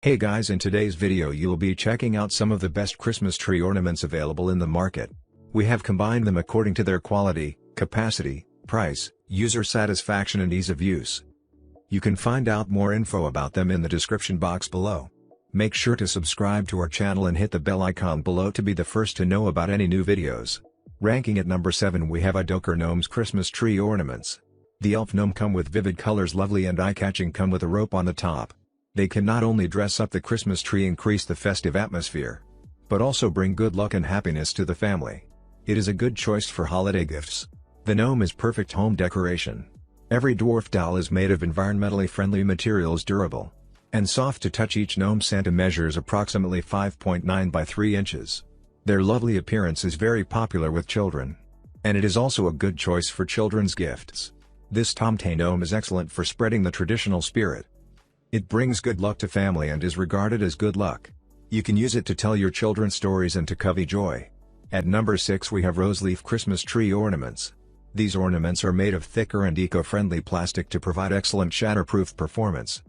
Hey guys, in today's video you'll be checking out some of the best Christmas tree ornaments available in the market. We have combined them according to their quality, capacity, price, user satisfaction and ease of use. You can find out more info about them in the description box below. Make sure to subscribe to our channel and hit the bell icon below to be the first to know about any new videos. Ranking at number 7 we have idoker Gnomes Christmas Tree Ornaments. The elf gnome come with vivid colors, lovely and eye-catching, come with a rope on the top. They can not only dress up the Christmas tree, increase the festive atmosphere, but also bring good luck and happiness to the family. It is a good choice for holiday gifts. The gnome is perfect home decoration. Every dwarf doll is made of environmentally friendly materials, durable and soft to touch. Each gnome Santa measures approximately 5.9 by 3 inches. Their lovely appearance is very popular with children, and it is also a good choice for children's gifts. This Tomte gnome is excellent for spreading the traditional spirit. It brings good luck to family and is regarded as good luck. You can use it to tell your children stories and to convey joy. At number 6 we have roseleaf Christmas Tree Ornaments. These ornaments are made of thicker and eco-friendly plastic to provide excellent shatterproof performance.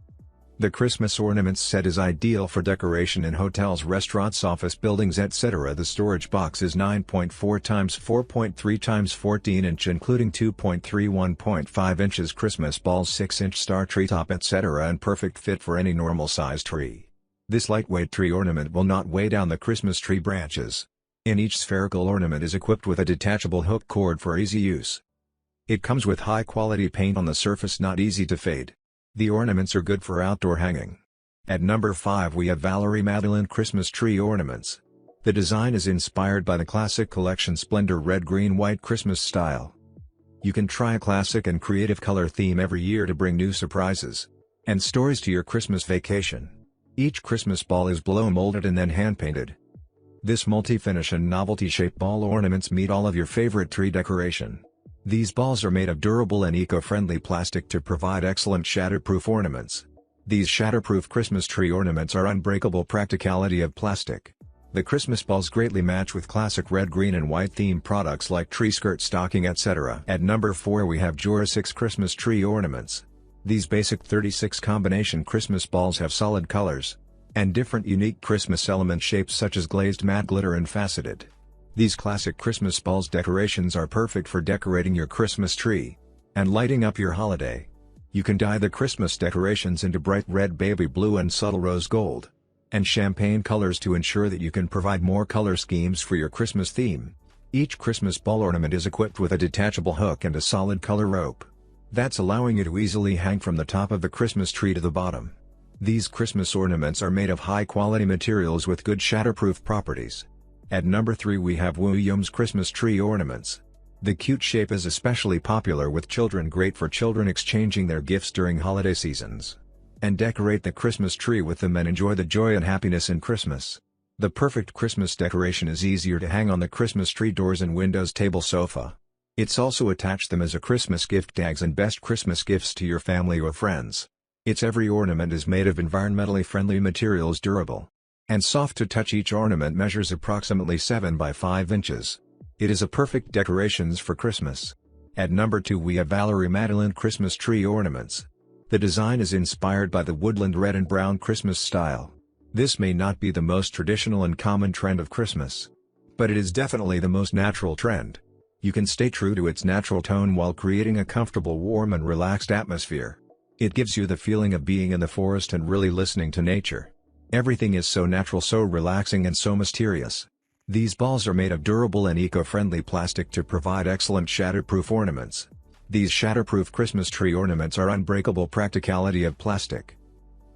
The Christmas Ornaments set is ideal for decoration in hotels, restaurants, office buildings, etc. The storage box is 9.4 x 4.3 x 14 inch, including 2.3 1.5 inches Christmas balls, 6-inch star tree top, etc., and perfect fit for any normal size tree. This lightweight tree ornament will not weigh down the Christmas tree branches. In each spherical ornament is equipped with a detachable hook cord for easy use. It comes with high quality paint on the surface, not easy to fade. The ornaments are good for outdoor hanging. At number 5 we have Valerie Madeline Christmas Tree Ornaments. The design is inspired by the classic collection Splendor Red Green White Christmas style. You can try a classic and creative color theme every year to bring new surprises and stories to your Christmas vacation. Each Christmas ball is blow molded and then hand painted. This multi-finish and novelty shape ball ornaments meet all of your favorite tree decoration. These balls are made of durable and eco-friendly plastic to provide excellent shatterproof ornaments. These shatterproof Christmas tree ornaments are unbreakable practicality of plastic. The Christmas balls greatly match with classic red, green and white theme products like tree skirt, stocking, etc. At number 4 we have Jorysics Christmas Tree Ornaments. These basic 36 combination Christmas balls have solid colors and different unique Christmas element shapes such as glazed, matte, glitter and faceted. These classic Christmas balls decorations are perfect for decorating your Christmas tree and lighting up your holiday. You can dye the Christmas decorations into bright red, baby blue and subtle rose gold and champagne colors to ensure that you can provide more color schemes for your Christmas theme. Each Christmas ball ornament is equipped with a detachable hook and a solid color rope that's allowing you to easily hang from the top of the Christmas tree to the bottom. These Christmas ornaments are made of high quality materials with good shatterproof properties. At number 3 we have Gnomes Christmas Tree Ornaments. The cute shape is especially popular with children, great for children exchanging their gifts during holiday seasons. And decorate the Christmas tree with them and enjoy the joy and happiness in Christmas. The perfect Christmas decoration is easier to hang on the Christmas tree doors and windows, table, sofa. It's also attach them as a Christmas gift tags and best Christmas gifts to your family or friends. Its every ornament is made of environmentally friendly materials, durable and soft to touch. Each ornament measures approximately 7 by 5 inches. It is a perfect decorations for Christmas. At number 2 we have Valerie Madeline Christmas Tree Ornaments. The design is inspired by the woodland red and brown Christmas style. This may not be the most traditional and common trend of Christmas, but it is definitely the most natural trend. You can stay true to its natural tone while creating a comfortable, warm and relaxed atmosphere. It gives you the feeling of being in the forest and really listening to nature. Everything is so natural, so relaxing and so mysterious. These balls are made of durable and eco-friendly plastic to provide excellent shatterproof ornaments. These shatterproof Christmas tree ornaments are unbreakable practicality of plastic.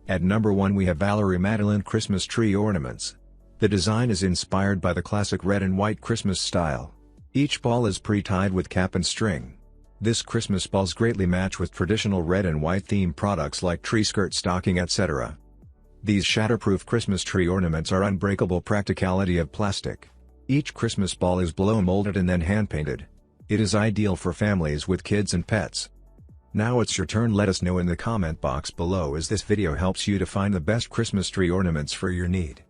At number 1 we have Valerie Madeline Christmas Tree Ornaments. The design is inspired by the classic red and white Christmas style. Each ball is pre-tied with cap and string. This Christmas balls greatly match with traditional red and white theme products like tree skirt, stocking, etc. These shatterproof Christmas tree ornaments are unbreakable practicality of plastic. Each Christmas ball is blow molded and then hand painted. It is ideal for families with kids and pets. Now it's your turn. Let us know in the comment box below as this video helps you to find the best Christmas tree ornaments for your need.